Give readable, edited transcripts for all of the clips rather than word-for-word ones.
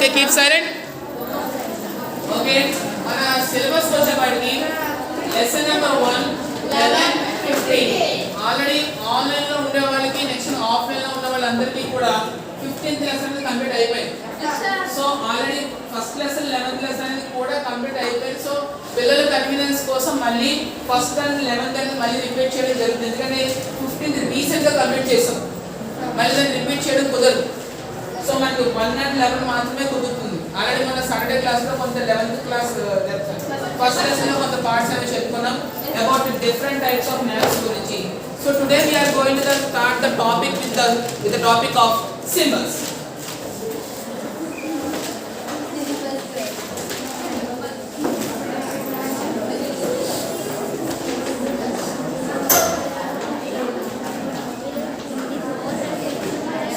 Okay keep silent. Okay మన syllabus వచ్చేపాటికి lesson number 1 11 15 already online లో ఉండే వాళ్ళకి నెక్స్ట్ ఆఫ్లైన్ లో ఉన్న వాళ్ళందరికీ కూడా 15th లెసన్ కంప్లీట్ అయిపోయింది. So already first lesson 11th lesson అనేది కూడా కంప్లీట్ అయిపోయింది. సో పిల్లల కన్వీనియన్స్ కోసం మళ్ళీ ఫస్ట్ అండ్ 11th అనేది మళ్ళీ రిపీట్ చేయడం జరుగుతుంది. ఎందుకంటే 15th రీసెంట్ గా కంప్లీట్ చేసాం, మళ్ళీ దాన్ని రిపీట్ చేయడం కుదరదు. సో మనకు 1 and 11 మాత్రమే కుదురుతుంది. ఆల్రెడీ మన సాటర్డే క్లాస్ లో కొంత 11th క్లాస్ ఫస్ట్ లెసన్ లో కొంత పార్ట్స్ అనేవి చెప్పుకున్నాం about different types of maths గురించి. So today we are going to start the topic with the topic of symbols.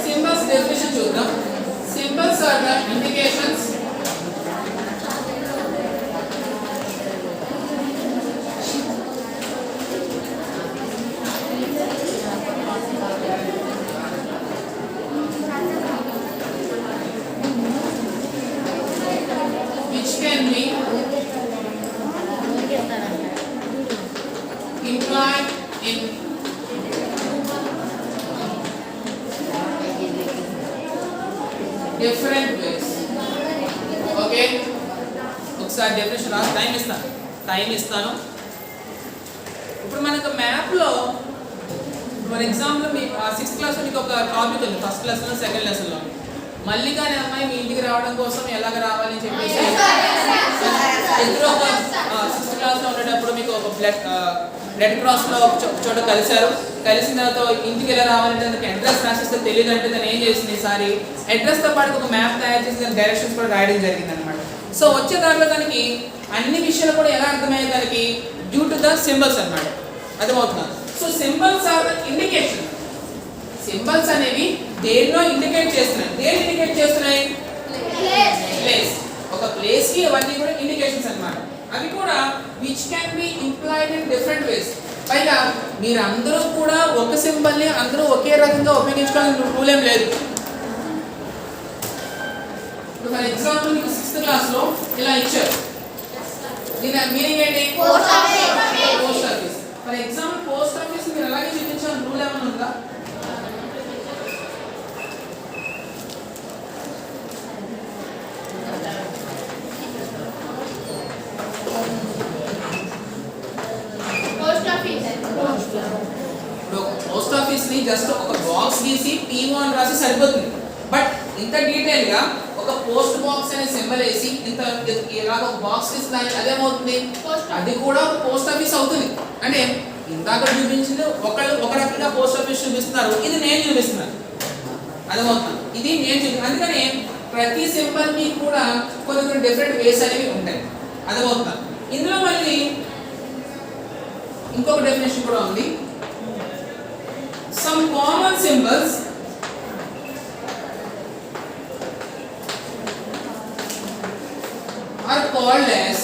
Symbols definition చూద్దాం. Symbols are the indications which can be implied in different ways. Okay, ఒకసారి definition రాసి time ఇస్తాను. ఇప్పుడు మనకు map లో for example me 6th class లో మీకు ఒక టాపిక్ ఉంది, ఫస్ట్ లెసన్ లో సెకండ్ లెసన్ లో. మళ్ళీ కానీ అమ్మాయి మీ ఇంటికి రావడం కోసం ఎలాగ రావాలని చెప్పేసి ఎదురు ఒక 6th క్లాస్ లో ఉండేటప్పుడు మీకు ఒక బ్లడ్ క్రాస్ లో చోట కలిసిన తర్వాత ఇంటికి ఎలా రావాలంటే దానికి అడ్రస్ రాసిస్తే తెలియదు అంటే దాన్ని ఏం చేసింది ఈసారి అడ్రస్ తో పాటు ఒక మ్యాప్ తయారు చేసి దాని డైరెక్షన్స్ కూడా రాయడం జరిగింది అనమాట. సో వచ్చే దాంట్లో దానికి అన్ని విషయాలు కూడా ఎలా అర్థమయ్యే దానికి డ్యూ టు ద సింబల్స్ అన్నమాట. అర్థమవుతుందా? So symbols are indication. Symbols అనేవి దేన్నో ఇండికేట్ చేస్తున్నాయి. దేని ఇండికేట్ చేస్తున్నాయి? ప్లేస్. ఒక ప్లేస్ కి అవన్నీ కూడా ఇండికేషన్స్ అన్నమాట. అవి కూడా which can be implied in different ways. పైగా మీరు అందరూ కూడా ఒక సింబల్ ని అందరూ ఒకే రకంగా ఉపయోగించుకోవాలని రూల్ ఏం లేదు. ఇప్పుడు ఫర్ ఎగ్జాంపుల్ మీకు 6th క్లాస్ లో ఇలా ఇచ్చారు, దీని మీనింగ్ ఏంటి? Post office. For example post office మీరు అలాగే చూపించాలని రూల్ ఏమైనా ఉందా? పోస్ట్ ఆఫీస్ ని జస్ట్ ఒక బాక్స్ గీసి PO అని రాసి సరిపోతుంది. బట్ ఇంత డీటెయిల్ గా ఒక పోస్ట్ బాక్స్ అనే సింబల్ వేసి ఇంత ఇలా ఒక బాక్స్ గీసి దానికి అదేమవుతుంది, అది కూడా పోస్ట్ ఆఫీస్ అవుతుంది. అంటే ఇందాక చూపించింది ఒకళ్ళు ఒక రకంగా పోస్ట్ ఆఫీస్ చూపిస్తున్నారు, ఇది నేను చూపిస్తున్నాను. అదేమవుతుంది, ఇది నేను చూపిస్తున్నాను. అందుకని ప్రతి సింబల్ కి కూడా కొన్ని డిఫరెంట్ వేస్ అనేవి ఉంటాయి. అదేమవుతుంది. ఇందులో మళ్ళీ ఇంకొక డెఫినేషన్ కూడా ఉంది. Some common symbols are called as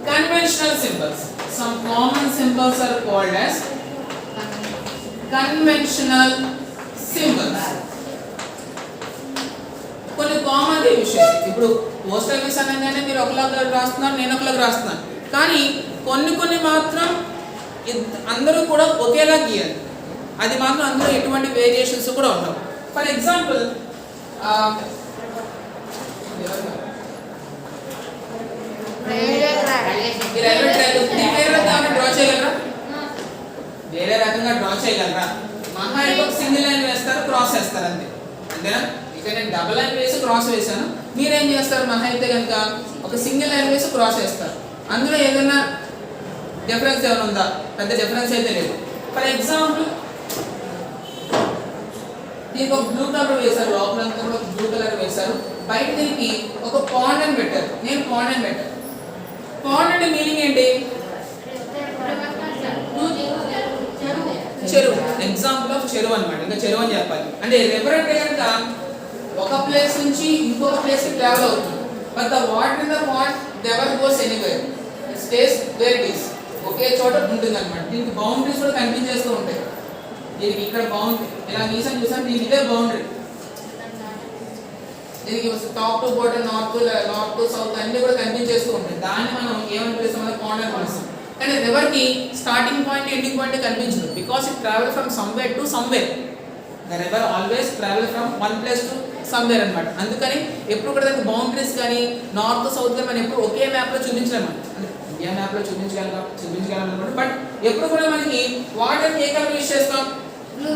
conventional symbols. Some common symbols are called as conventional symbols. కొన్ని కామన్ విషయాలు. ఇప్పుడు పోస్ట్ ఆఫీస్ అనగానే మీరు ఒకలాగా రాస్తున్నారు, నేను ఒకలాగా రాస్తున్నాను. కానీ కొన్ని మాత్రం అందరూ కూడా ఒకేలా గీయాలి. అది మాత్రం అందులో ఎటువంటి వేరియేషన్స్ కూడా ఉండవు. ఫర్ ఎగ్జాంపుల్ వేరే రకంగా డ్రా చేయగలరా? మహా ఒక సింగిల్ లైన్ వేస్తారు, క్రాస్ వేస్తారు, అంతే. అంతేనా? ఇక్కడ నేను డబుల్ లైన్ వేసి క్రాస్ వేసాను, మీరేం చేస్తారు? మహా అయితే కనుక ఒక సింగిల్ లైన్ వేసి క్రాస్ వేస్తారు. అందులో ఏదైనా డిఫరెన్స్ ఏమైనా ఉందా? పెద్ద డిఫరెన్స్ అయితే లేదు. ఫర్ ఎగ్జాంపుల్ దీనికి ఒక బ్లూ కలర్ వేశారు, లోపల కూడా ఒక బ్లూ కలర్ వేశారు, బయట దీనికి ఒక పాండ్ అని పెట్టారు, నేను పాండ్ అని పెట్టాను. పాండ్ అంటే మీనింగ్ ఏంటి? చెరువు. ఎగ్జాంపుల్ ఆఫ్ చెరువు అనమాట. ఇంకా చెరువు అని చెప్పాలి. అంటే రివర్ అంటే కనుక ఒక ప్లేస్ నుంచి ఇంకొక ప్లేస్ కి ట్రావెల్ అవుతుంది. But the water in the pond never goes anywhere, it stays where it is. ఒకే చోట ఉంటుంది అనమాట. దీనికి బౌండరీస్ కూడా కనిపించేస్తూ ఉంటాయి. దీనికి ఇక్కడ బౌండరీ ఇలా గీసాను చూసాను, దీనికి ఇదే బౌండరీ. దీనికి top to bottom north to south అన్ని కూడా కనిపించేస్తూ ఉంటాయి. దాన్ని మనం ఏమని పిలుస్తాం అంటే పాండ్ అని పిలుస్తాం. కానీ రివర్ కి స్టార్టింగ్ పాయింట్ ఎండింగ్ పాయింట్ కనిపించదు, because it travel from somewhere to somewhere. The river always travel from one place to somewhere అన్నమాట. అందుకని ఎప్పుడు కూడా దానికి బౌండరీస్ కానీ నార్త్ సౌత్ గా మనం ఎప్పుడు ఒకే మ్యాప్ లో చూపించలేము. అంటే ఇండియా మ్యాప్ లో చూపించగలం అనమాట. బట్ ఎప్పుడు కూడా మనకి వాటర్ ఏ కలర్ యూస్ చేస్తాం? Blue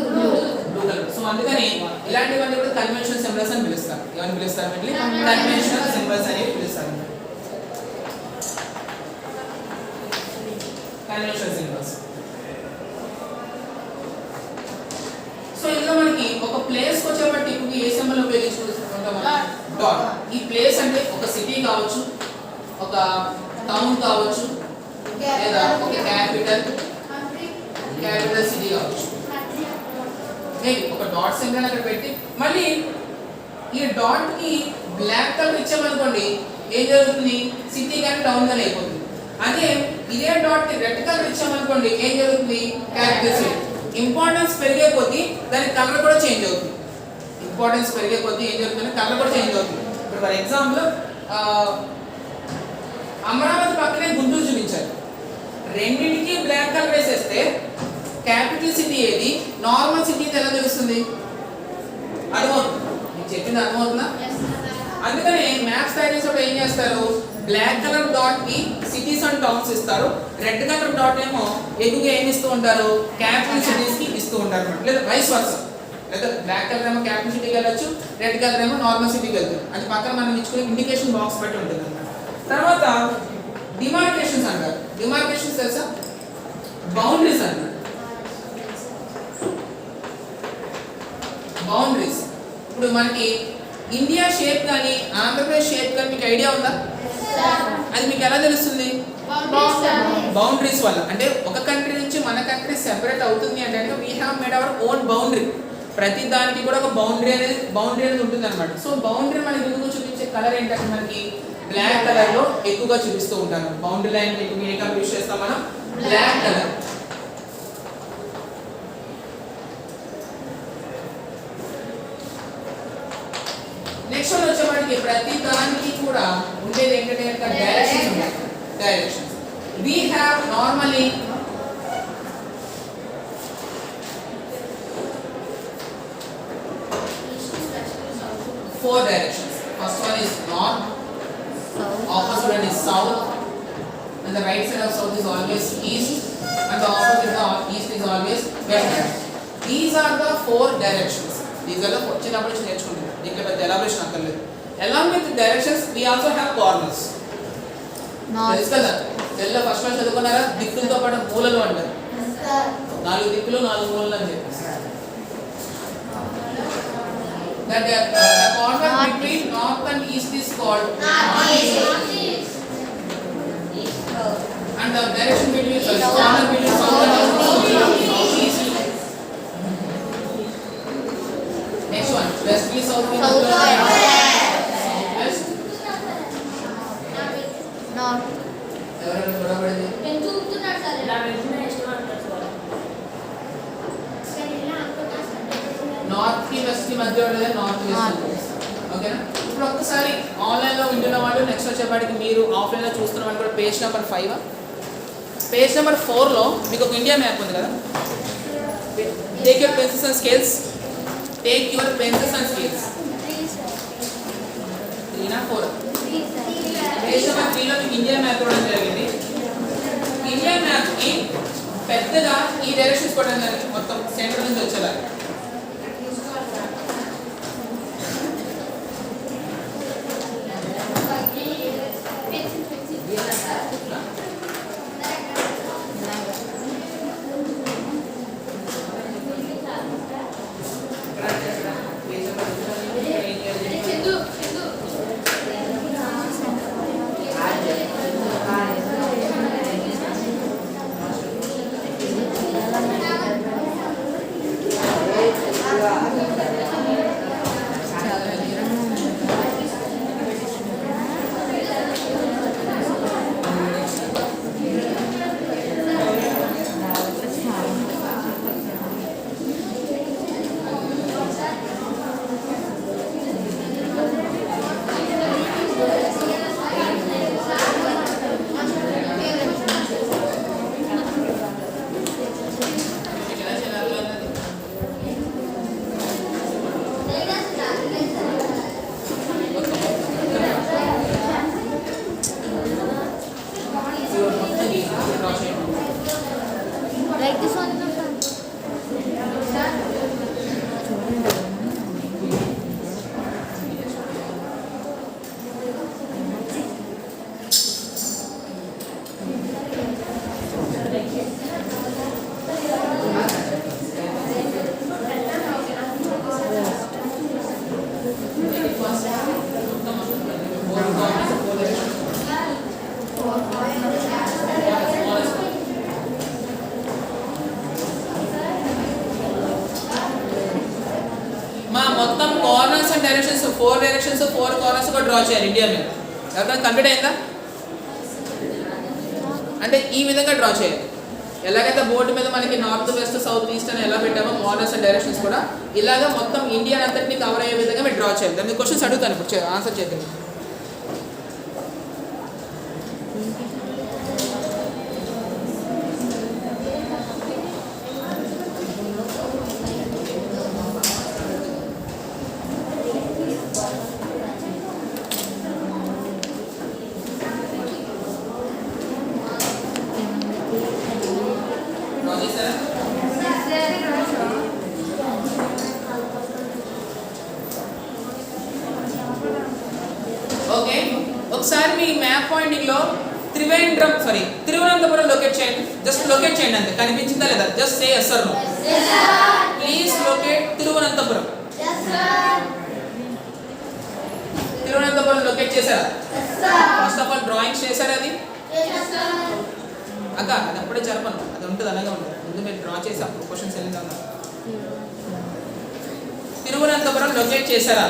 colour. సో అందుకని ఇలాంటివన్నీ కూడా కన్వెన్షనల్ సింబల్స్ అని పిలుస్తారు. ఏమని పిలుస్తారు అంటే కన్వెన్షనల్ సింబల్స్ అని పిలుస్తారు. Conventional symbols. సో ఇందులో మనకి ఒక ప్లేస్ వచ్చేబట్టి ఇప్పుడు ఏ సింబల్ ఉపయోగించుకుంటాం? డాట్. ఈ ప్లేస్ అంటే ఒక సిటీ కావచ్చు, ఒక టౌన్ కావచ్చు, లేదా ఒక క్యాపిటల్ సిటీ కావచ్చు. ఒక డాట్ సింబల్ అక్కడ పెట్టి మళ్ళీ ఈ డాట్ కి బ్లాక్ కలర్ ఇచ్చామనుకోండి ఏం జరుగుతుంది? సిటీ కానీ టౌన్ కానీ అయిపోతుంది. అదే ఇదే డాట్ కి రెడ్ కలర్ ఇచ్చామనుకోండి ఏం జరుగుతుంది? Capital city. ఇంపార్టెన్స్ పెరిగే కొద్దీ దాని కలర్ కూడా చేంజ్ అవుతుంది. ఇంపార్టెన్స్ పెరిగే కొద్దీ ఏం జరుగుతుంది? కలర్ కూడా చేంజ్ అవుతుంది. ఇప్పుడు ఫర్ ఎగ్జాంపుల్ అమరావతి పక్కనే గుంటూరు చూపించారు. రెండింటికి బ్లాక్ కలర్ వేసేస్తే క్యాపిటల్ సిటీ ఏది, నార్మల్ సిటీ ఎలా తెలుస్తుంది? అర్థమవుతుంది? నేను చెప్పింది అర్థమవుతుందా? అందుకని మ్యాప్స్ తయారు చేసేటప్పుడు ఏం చేస్తారు? బ్లాక్ కలర్ డాట్ కి సిటీస్ అండ్ టౌన్స్ ఇస్తారు, రెడ్ కలర్ డాట్ ఏమో ఎక్కువగా ఏమి ఇస్తూ ఉంటారు? క్యాపిటల్ సిటీస్ కి ఇస్తూ ఉంటారు అన్నమాట. లేదా వైస్ వర్సా. లేదా బ్లాక్ కలర్ ఏమో క్యాపిటల్ సిటీకి వెళ్ళొచ్చు, రెడ్ కలర్ ఏమో నార్మల్ సిటీకి వెళ్తుంది. అది పక్కన మనం ఇచ్చుకునే ఇండికేషన్ బాక్స్ బట్టి ఉంటుంది అన్నమాట. తర్వాత డిమార్కేషన్స్ అంటారు. డిమార్కేషన్స్ తెలుసా? బౌండరీస్ అంటారు. బౌండరీస్. ఇప్పుడు మనకి ఇండియా షేప్ కానీ ఆంధ్రప్రదేశ్ షేప్ కానీ మీకు ఐడియా ఉందా? అది మీకు ఎలా తెలుస్తుంది? బౌండరీస్ వల్ల. అంటే ఒక కంట్రీ నుంచి మన కంట్రీ సెపరేట్ అవుతుంది అంటే we have made our own boundary. ప్రతి దానికి కూడా ఒక బౌండరీ అనేది ఉంటుంది అనమాట. సో బౌండరీ మనకి ఎందుకు చూపించే కలర్ ఏంటంటే మనకి బ్లాక్ కలర్ లో ఎక్కువగా చూపిస్తూ ఉంటాను. బౌండరీ లైన్ మీకు ఏ కలర్ యూస్ చేస్తాం మనం? Black colour. నెక్స్ట్ వచ్చేవాడికి ప్రతి దానికి కూడా ఉండేది ఏంటంటే డైరెక్షన్స్ ఉంటాయి. Directions we have normally four directions. First one is north, opposite one is south, and the right side of south is always east, and the opposite of east is always west. These are the four directions. These are the చిన్నప్పటి నుంచి నేర్చుకుంటాం. దీంట్లో పెద్ద elaboration అక్కర్లేదు. Along with the directions we also have corners. తెలుసు కదా? తెలుగులో first one చదువుకున్నారా? దిక్కులతో పాటు మూలలు అంటారు. 4 దిక్కులు 4 మూలలు అని చెప్పేసి. That the corner between north and east is called northeast. And the direction between corner between south and east. Next one, west is south and west. North. ఎవరైనా గొడవపడింది? నేను చూస్తున్నాను సార్. ఇలా వెంటనే ఇష్టం అంటారు సార్. నార్త్ కి వెస్ట్ కి మధ్య ఉండేది నార్త్ వెస్ట్. ఓకేనా? ఇప్పుడు ఒక్కసారి ఆన్లైన్ లో వింటున్న వాళ్ళు నెక్స్ట్ వచ్చేపాటికి మీరు ఆఫ్లైన్ లో చూస్తున్న వాళ్ళు కూడా పేజ్ నెంబర్ 5. పేజ్ నెంబర్ 4 లో మీకు ఒక ఇండియా మ్యాప్ ఉంది కదా. Take your pencils and scales. Take your pencils and scales. 3 నా 4? పేజ్ నెంబర్ 3 లో మీకు ఇండియా మ్యాప్ ఇవ్వడం జరిగింది. ఇండియా మ్యాప్ కి పెద్దగా ఈ డైరెక్షన్స్ కొట్టడం జరిగింది, మొత్తం సెంటర్ నుంచి వచ్చేలా. 4 డైరెక్షన్స్ 4 కార్నర్స్ కూడా డ్రా చేయాలి ఇండియా మీద. ఎవరికైనా కంప్లీట్ అయిందా? అంటే ఈ విధంగా డ్రా చేయాలి. ఎలాగైతే బోర్డు మీద మనకి నార్త్ వెస్ట్ సౌత్ ఈస్ట్ అని ఎలా పెట్టామో కార్నర్స్ అండ్ డైరెక్షన్స్ కూడా ఇలాగ మొత్తం ఇండియా అంతటిని కవర్ అయ్యే విధంగా మీరు డ్రా చేయాలి. దాని క్వశ్చన్స్ అడుగుతాను ఇప్పుడు, ఆన్సర్ చేద్దాం. ఓకే, ఒకసారి మీ మ్యాప్ పాయింటింగ్ లో తిరువనంతపురం లొకేట్ చేయండి. జస్ట్ లొకేట్ చేయండి అంతే. కనిపించిందా లేదా? Just say yes or no. Please locate Thiruvananthapuram. Thiruvananthapuram locate చేశారా? ఫస్ట్ ఆఫ్ ఆల్ డ్రాయింగ్స్ చేశారా? అది అక్క అది అప్పుడే జరపను, అది ఉంటుంది అలాగే ఉంటుంది. ముందు మీరు డ్రా చేసి అప్పుడు క్వశ్చన్స్ వెళ్ళిందా? తిరువనంతపురం లొకేట్ చేశారా?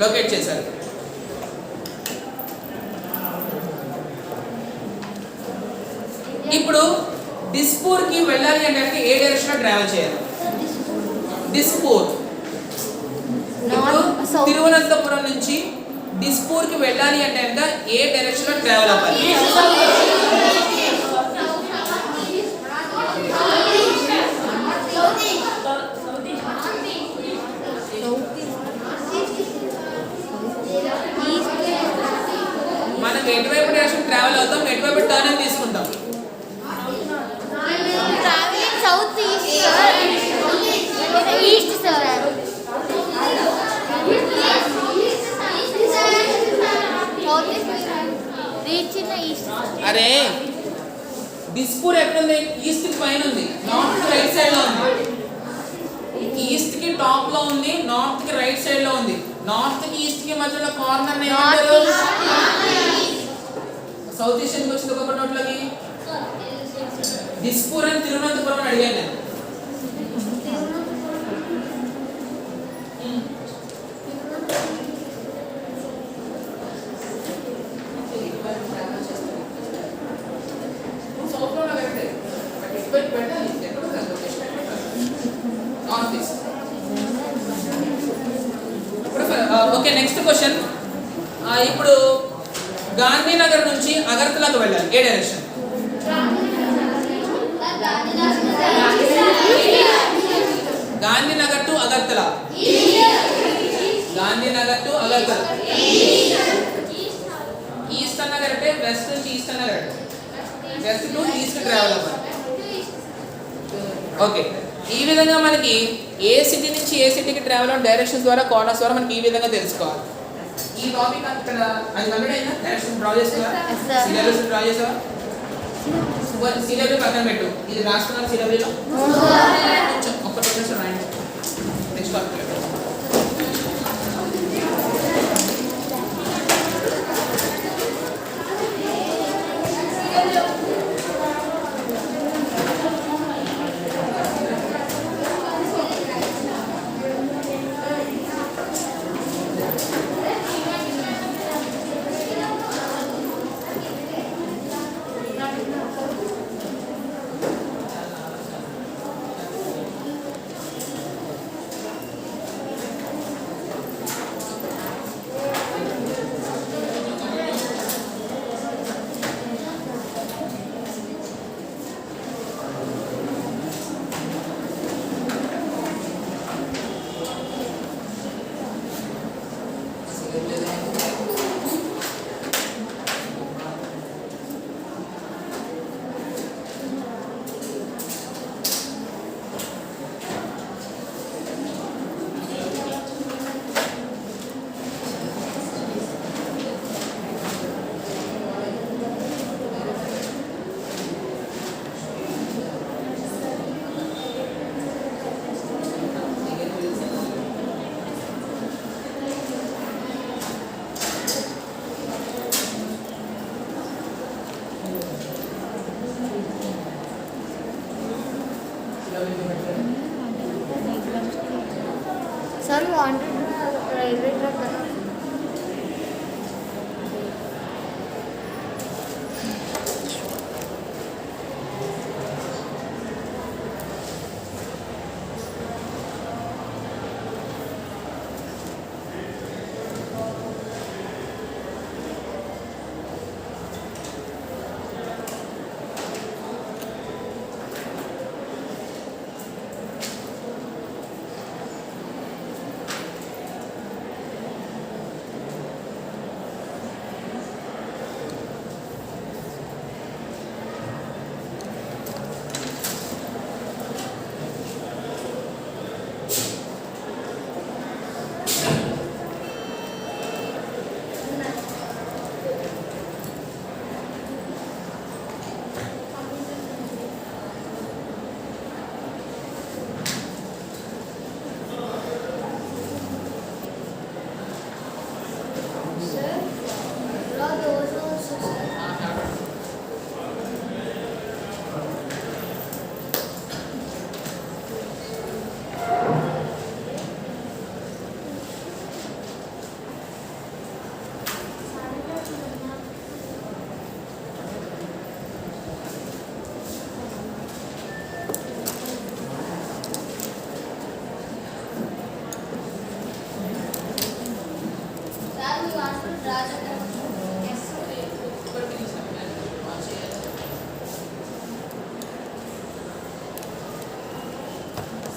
లొకేట్ చేశారు. ఇప్పుడు డిస్పూర్ కి వెళ్ళాలి అంటే ఏ డైరెక్షన్ లో ట్రావెల్ చేయాలి? డిస్పూర్. ఇప్పుడు తిరువనంతపురం నుంచి డిస్పూర్ కి వెళ్ళాలి అంటే ఏ డైరెక్షన్ లో ట్రావెల్ అవ్వాలి? మనం ఎటువైపు డైరెక్షన్ ట్రావెల్ అవుతాం, ఎటువైపు టర్న్ తీసుకుంటాం? South east sir. అరే డిస్పూర్ ఎక్కడుంది? ఈస్ట్ కి పైన ఉంది, నార్త్ కి రైట్ సైడ్ లో ఉంది. ఈస్ట్ కి టాప్ లో ఉంది, నార్త్ కి రైట్ సైడ్ లో ఉంది. నార్త్ కి ఈస్ట్ కి మధ్యలో కార్నర్ ఏమంటారు? సౌత్ ఈస్ట్ కి వచ్చింది ఒక నోట్లోకి. డిస్పూర్ అని తిరువనంతపురం అని అడిగాను నేను. Okay, next question. ఇప్పుడు గాంధీనగర్ నుంచి అగర్తలాకు వెళ్ళాలి, ఏ direction? Gandhinagar to Agartala. Gandhinagar to Agartala. East అన్న కరెక్టే, వెస్ట్ నుంచి ఈస్ట్ అన్న correct. West to east travel అవ్వాలి. ఓకే, ఈ విధంగా మనకి ఏ సిటీ నుంచి ఏ సిటీకి ట్రావెల్ అవుట్ డైరెక్షన్స్ ద్వారా కార్నర్స్ ద్వారా మనకి ఈ విధంగా తెలుసుకోవాలి. ఈ టాపిక్ అక్కడ అది కంప్లీట్ అయిందా? డైరెక్షన్ డ్రా చేస్తున్నారా? సిలబస్ డ్రా చేసావా? సిలబస్ పక్కన పెట్టు. ఇది రాసుకున్నారు సిలబస్లో? ఒక్క నిమిషం రాయండి. నెక్స్ట్ టాపిక్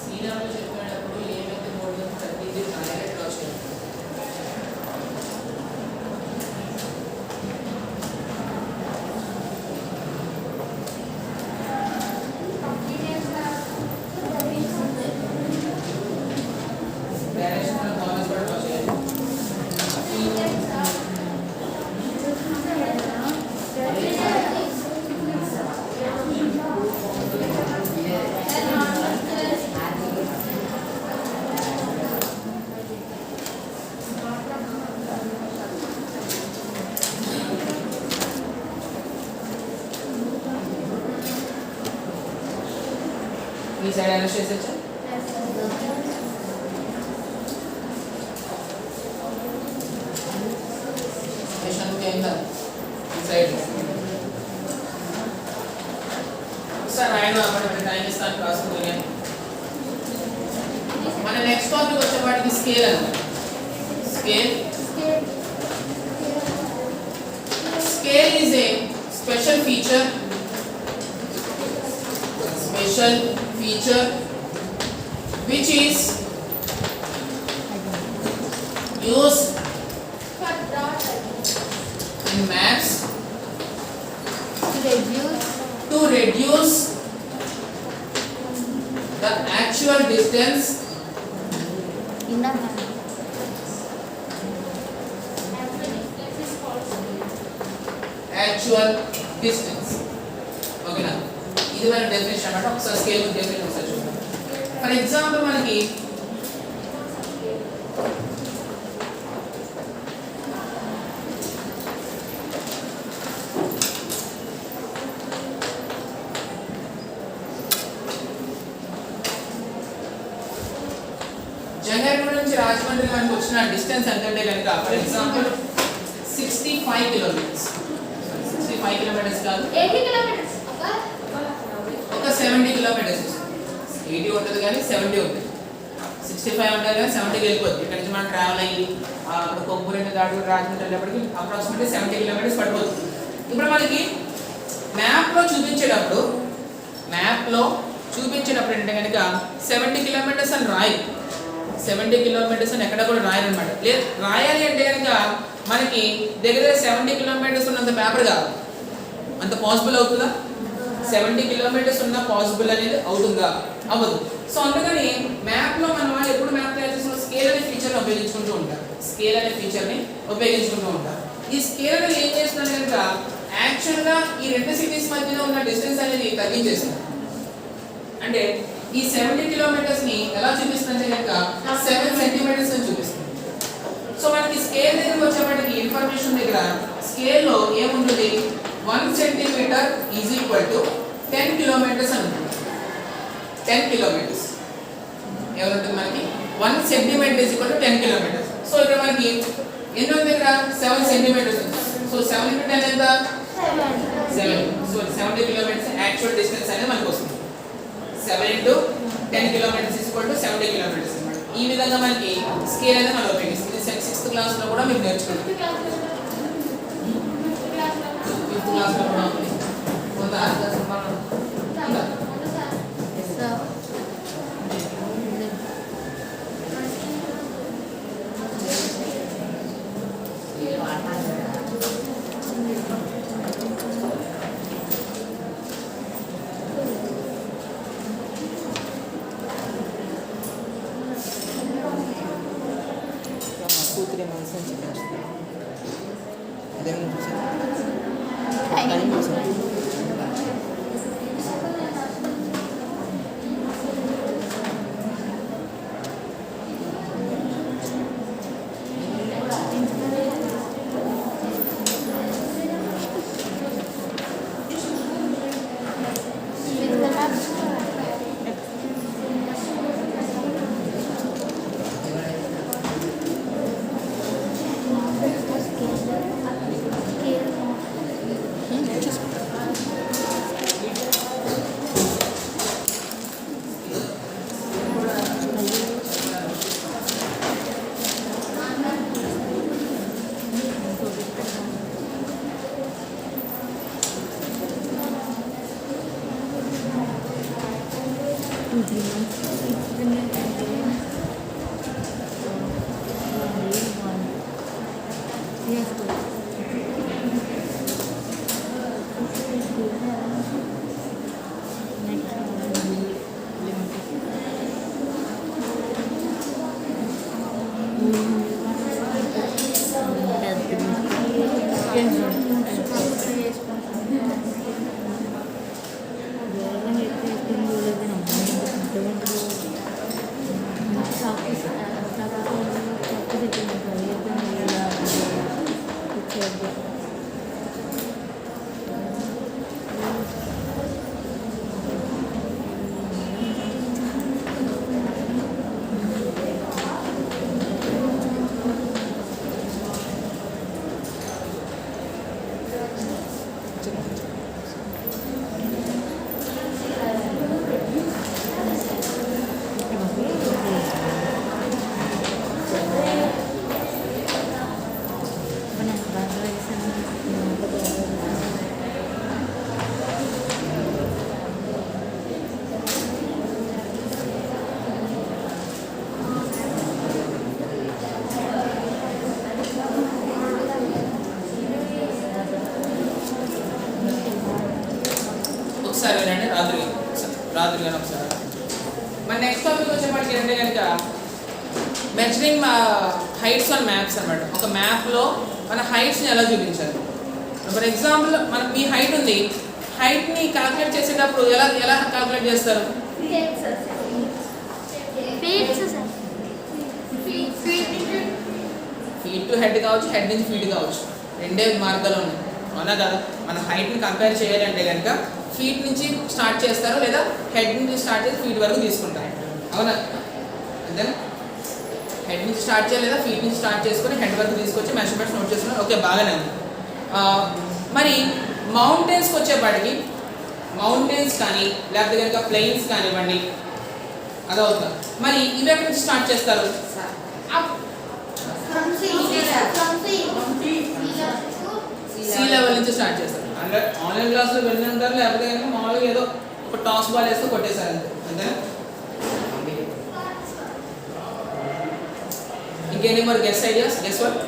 సీనియర్లు చెప్పినప్పుడు ఏమైతే మోడల్ ప్రతిదీ డైరెక్ట్ గా చేయాలి. డైరెక్షనల్ ఫార్ములాస్ కూడా డ్రా చేయాలి. ఈ సైడ్ అరెస్ట్ చేసేచ్చా? స్టేషన్ కింద ఈ సైడ్ సార్ రాయడం అప్పుడు టైం ఇస్తాను రాసుకుని. మన నెక్స్ట్ టాపిక్ వచ్చేపాటికి స్కేల్ అన్నమాట. Scale scale is a special feature which is used in maps to reduce the actual distance ఓకేనా? ఇది మన డెఫినేషన్ అన్నమాట. ఒకసారి స్కేల్ డెఫినేషన్ ఒకసారి చూద్దాం. ఫర్ ఎగ్జాంపుల్ మనకి జంగారెడ్డి నుంచి రాజమండ్రి మనకి వచ్చిన డిస్టెన్స్ ఎంత అంటే కనుక ఫర్ ఎగ్జాంపుల్ 65 కిలోమీటర్స్. 65 కిలోమీటర్స్ కాదు, 80 కిలోమీటర్స్ ఒక 70 కిలోమీటర్స్. 80 ఉంటుంది కానీ 70 ఉంటుంది. 65 ఉంటుంది కానీ 70కి వెళ్ళిపోద్ది. ఇక్కడ నుంచి మనం ట్రావెల్ అయ్యి అక్కడ కొబ్బరి దాటి రాజమండ్రి వెళ్ళేప్పటికి అప్రాక్సిమేట్లీ 70 కిలోమీటర్స్ పడిపోతుంది. ఇప్పుడు మనకి మ్యాప్లో చూపించేటప్పుడు అంటే కనుక 70 కిలోమీటర్స్ అని రాయి. 70 కిలోమీటర్స్ అని ఎక్కడ కూడా రాయాలన్నమాట. లేదు రాయాలి అంటే కనుక మనకి దగ్గర 70 కిలోమీటర్స్ ఉన్నంత పేపర్ కాదు. అంత పాసిబుల్ అవుతుందా? 70 కిలోమీటర్స్ ఉన్న పాసిబుల్ అనేది అవుతుందా? అవ్వదు. సో అందుకని మ్యాప్లో మన వాళ్ళు ఎప్పుడు మ్యాప్ తయారు చేసిన స్కేల్ అనే ఫీచర్ని ఉపయోగించుకుంటూ ఉంటారు. ఈ స్కేల్ అనేది ఏం చేస్తున్నారు కనుక యాక్చువల్గా ఈ రెండు సిటీస్ మధ్యలో ఉన్న డిస్టెన్స్ అనేది తగ్గించేస్తుంది. అంటే ఈ 70 కిలోమీటర్స్ ని ఎలా చూపిస్తుందంటే కనుక 7 సెంటీమీటర్స్ అని చూపిస్తుంది. సో మనకి స్కేల్ దగ్గర వచ్చేప్పటికి ఇన్ఫర్మేషన్ దగ్గర స్కేల్ లో ఏముంటుంది? 1 centimetre is equal to 10 kilometres అని ఉంటుంది. 10 కిలోమీటర్స్ ఏముంటుంది మనకి? 1 centimetre is equal to 10 kilometres. So ఇక్కడ మనకి ఎన్ని ఉంది దగ్గర? 7 సెంటీమీటర్స్ ఉంది. సో 7 into 10 ఎంత? 7. సో 70 కిలోమీటర్స్ యాక్చువల్ డిస్టెన్స్ అనేది మనకు వస్తుంది. 7 into 10 kilometres is equal to 70 kilometres అన్నమాట. ఈ విధంగా మనకి స్కేల్ అనేది మనం ఉపయోగిస్తాం. 6th క్లాస్ లో కూడా మీరు నేర్చుకుంటాం. 5th క్లాస్ లో కూడా ఉంది. కొంత ఒకసారి వినండి, రాత్రి కానీ ఒకసారి. మన నెక్స్ట్ టాపిక్ వచ్చేప్పటికి ఏంటంటే కనుక మెజరింగ్ హైట్స్ ఆన్ మ్యాప్స్ అనమాట. ఒక మ్యాప్లో మన హైట్స్ని ఎలా చూపించాలి. ఫర్ ఎగ్జాంపుల్ మనకు మీ హైట్ ఉంది, హైట్ని క్యాల్కులేట్ చేసేటప్పుడు ఎలా ఎలా క్యాల్కులేట్ చేస్తారు? ఫీట్ టు హెడ్ కావచ్చు, హెడ్ నుంచి ఫీట్ కావచ్చు, రెండే మార్గాలు ఉన్నాయి, అవునా కదా? మన హైట్ని కంపేర్ చేయాలంటే కనుక ఫీట్ నుంచి స్టార్ట్ చేస్తారు, లేదా హెడ్ నుంచి స్టార్ట్ చేసి ఫీట్ వరకు తీసుకుంటారు, అవునా? అంతేనా? హెడ్ నుంచి స్టార్ట్ చేయాలి, లేదా ఫీట్ నుంచి స్టార్ట్ చేసుకొని హెడ్ వరకు తీసుకొచ్చి మెజర్మెంట్స్ నోట్ చేసుకున్నారు. ఓకే, బాగానే ఉంది. మరి మౌంటైన్స్కి వచ్చేపాటికి మౌంటైన్స్ కానీ లేకపోతే కనుక ప్లెయిన్స్ కానివ్వండి, అదవుతుంది. మరి ఇవి ఎక్కడి నుంచి స్టార్ట్ చేస్తారు? సీ లెవెల్ నుంచి స్టార్ట్ చేస్తారు. అంటే ఆన్లైన్ క్లాస్లో వెళ్ళి ఉంటారు, లేకపోతే కనుక మామూలుగా ఏదో ఒక టాస్ బాల్ వేస్తే కొట్టేశారు అంతే, అంతేనా? ఇంకేంటి మరి గెస్ ఐడియాస్? Guess what?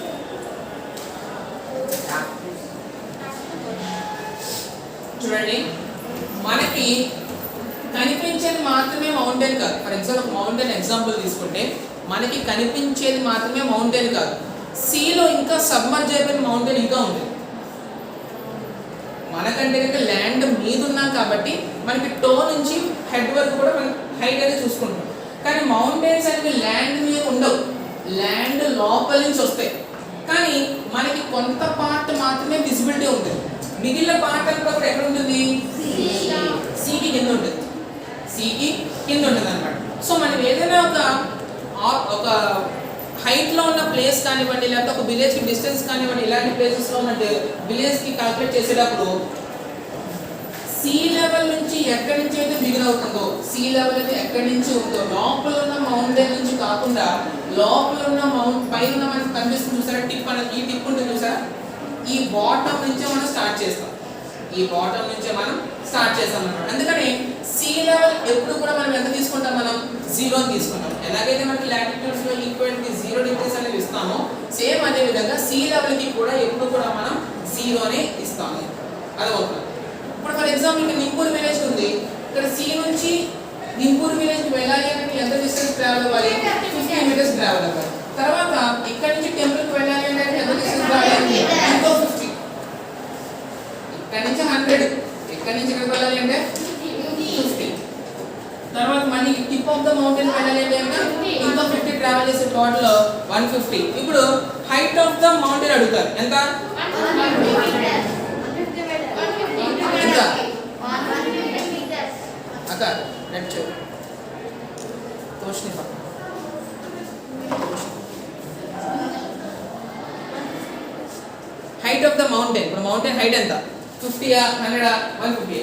చూడండి, మనకి కనిపించేది మాత్రమే మౌంటైన్ కాదు. ఫర్ ఎగ్జాంపుల్ మౌంటైన్ ఎగ్జాంపుల్ తీసుకుంటే మనకి కనిపించేది మాత్రమే మౌంటైన్ కాదు, సీలో ఇంకా సబ్మర్జ్ అయిపోయిన మౌంటైన్ ఇంకా ఉంది. మనకంటే కనుక ల్యాండ్ మీద ఉన్నాం కాబట్టి మనకి టో నుంచి హెడ్ వరకు కూడా మనం హైట్ అనేది చూసుకుంటాం. కానీ మౌంటైన్స్ అనేవి ల్యాండ్ మీద ఉండవు, ల్యాండ్ లోపల నుంచి వస్తాయి. కానీ మనకి కొంత పార్ట్ మాత్రమే విజిబిలిటీ ఉంటుంది, మిగిలిన పార్ట్ అంతా కూడా ఎక్కడ ఉంటుంది? సీకి కింద ఉంటుంది, సీకి కింద ఉంటుంది అనమాట. సో మనం ఏదైనా ఒక హైట్లో ఉన్న ప్లేస్ కానివ్వండి, లేకపోతే ఒక విలేజ్కి డిస్టెన్స్ కానివ్వండి, ఇలాంటి ప్లేసెస్లో ఉన్నట్టు విలేజ్కి క్యాల్కులేట్ చేసేటప్పుడు సీ లెవెల్ నుంచి ఎక్కడి నుంచి అయితే బిగిన్ అవుతుందో, సీ లెవెల్ అయితే ఎక్కడి నుంచి ఉందో, లోపల ఉన్న మౌంటైన్ నుంచి కాకుండా లోపల ఉన్న పైన మనకు కనిపిస్తుంది చూసారా, టిప్ అనేది, ఈ టిప్ ఉంటుంది చూసారా, ఈ బాటమ్ నుంచే మనం స్టార్ట్ చేస్తాం, ఈ బాటమ్ నుంచే మనం స్టార్ట్ చేస్తాం అన్నమాట. అందుకని సీ లెవెల్ ఎప్పుడు కూడా మనం ఎంత తీసుకుంటాం? మనం 0 తీసుకుంటాం. ఎలాగైతే మనకి లాటిట్యూడ్స్ లో ఈక్వల్ కి 0 డిగ్రీస్ అనేది ఇస్తామో, సేమ్ అదే విధంగా సీ లెవెల్ కి కూడా ఎప్పుడు కూడా మనం 0నే ఇస్తాము. అది అవుతుంది. ఇప్పుడు ఫర్ ఎగ్జాంపుల్ ఇక్కడ నింపూర్ విలేజ్ ఉంది, ఇక్కడ సీ నుంచి నింపూర్ విలేజ్ వెళ్ళాలి అంటే ఎంత డిస్టెన్స్ ట్రావెల్ అవ్వాలి? 50 మీటర్స్ ట్రావెల్ అవ్వాలి. తర్వాత ఇక్కడ నుంచి టెంపుల్ కి వెళ్ళాలి అంటే ఎంత డిస్టెన్స్ రావాలి? ఇంకో 50. ఇక్కడ నుంచి 100, ఇక్కడ నుంచి ఎక్కడికి వెళ్ళాలి అంటే 50. తర్వాత మళ్ళీ టిప్ ఆఫ్ ద మౌంటైన్ వెళ్ళాలి అంటే ఇంకో 50 ట్రావెల్ చేసే టోటల్ 150. ఇప్పుడు హైట్ ఆఫ్ ద మౌంటైన్ అడుగుతారు, ఎంత? అక్క నెట్ చూ హైట్ ఆఫ్ ద మౌంటైన్. ఇప్పుడు మౌంటైన్ హైట్ ఎంత? 50, 100, 150?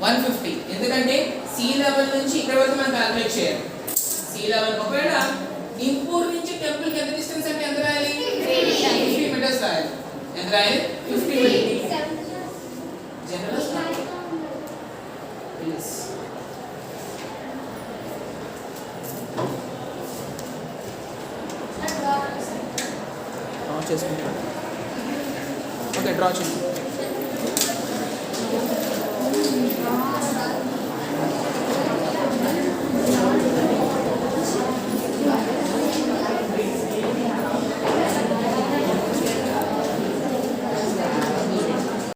150. ఎందుకంటే సీ లెవెల్ నుంచి ఇక్కడ వరకు మనం క్యాల్కులేట్ చేయాలి. సీ లెవెల్ ఒకవేళ నింపూర్ నుంచి టెంపుల్ కి ఎంత డిస్టెన్స్ అంటే ఎంత రాయాలి? 50 మీటర్స్ రాయాలి. ఎంత రాయాలి? 50 మీటర్స్. జనరల్ ప్లీజ్ చేసుకుంటాను. ఓకే, డ్రా చేయండి.